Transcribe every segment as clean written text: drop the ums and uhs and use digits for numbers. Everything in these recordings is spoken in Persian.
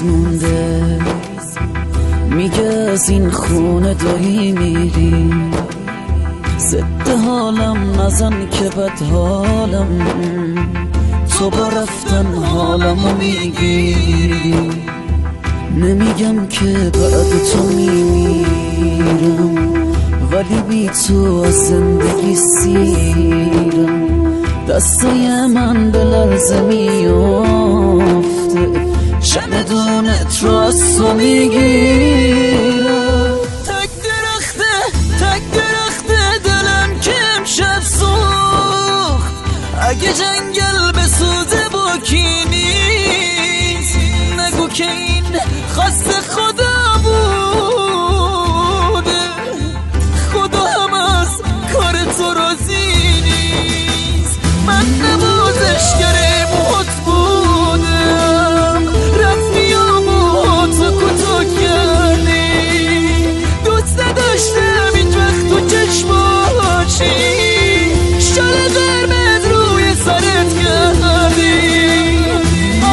مریض مونده، میگه از این خونه داری میری، ضد حالم نزن که بد حالم، تو با رفتن حالمو میگیری. نمیگم که بعد تو میمیرم، ولی بی تو از زندگی سیرم. دستای من به لرزه میافته، چمدونت رو از تو میگیرم. تک درخته دلم که امشب سوخت، اگه جنگل بسوزه با کی نیست، نگو که این خواست خدا بوده، خدا هم از کار تو راضی نیست. من نوازشگر موت بودم، رفتی و موتو کوتاه کردی، دوست نداشتم این وقت تو چشماشی، شال قرمز روی سرت کردی.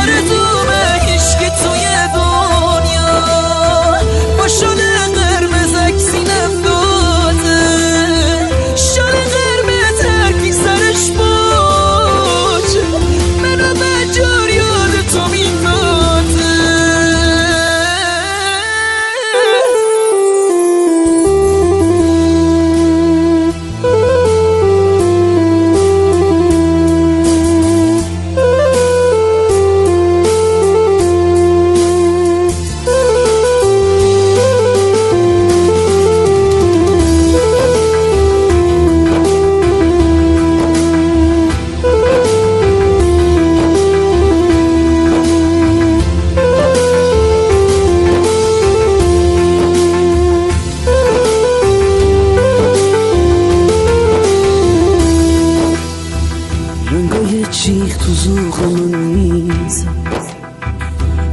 آرزومه هیچکی توی دنیا با شال قرمز عکسی نندازه، شال قرمز هرکی سرش باشه، منو بجار یاد تو میندازه. رنگای چیخ تو ذوق من میزد،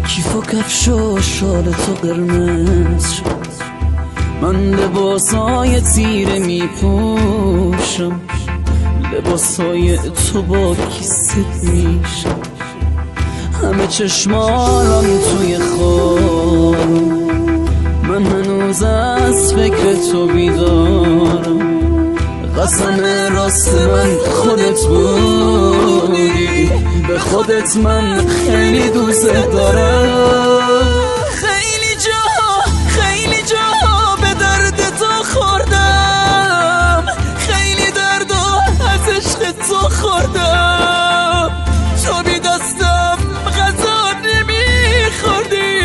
کیف و کفش و شال تو قرمز شد، من لباسای تیره میپوشم، لباسای تو با کیست میشم، همه چشمانم توی خوابم، من هنوز از فکر تو بیدارم. قسم راست من خودت بودی، به خودت من خیلی دوست دارم. خیلی جا به درد تو خوردم، خیلی درد از عشق تو خوردم. تو بی دستم غذا نمیخوردی،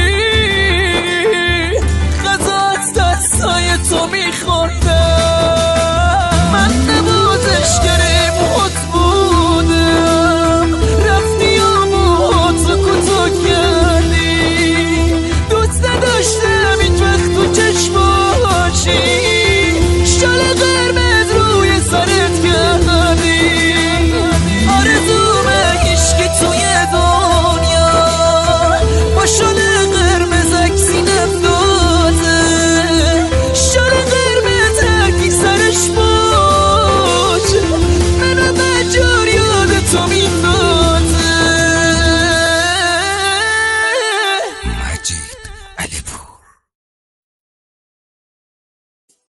غذا از دستای تو میخوردم.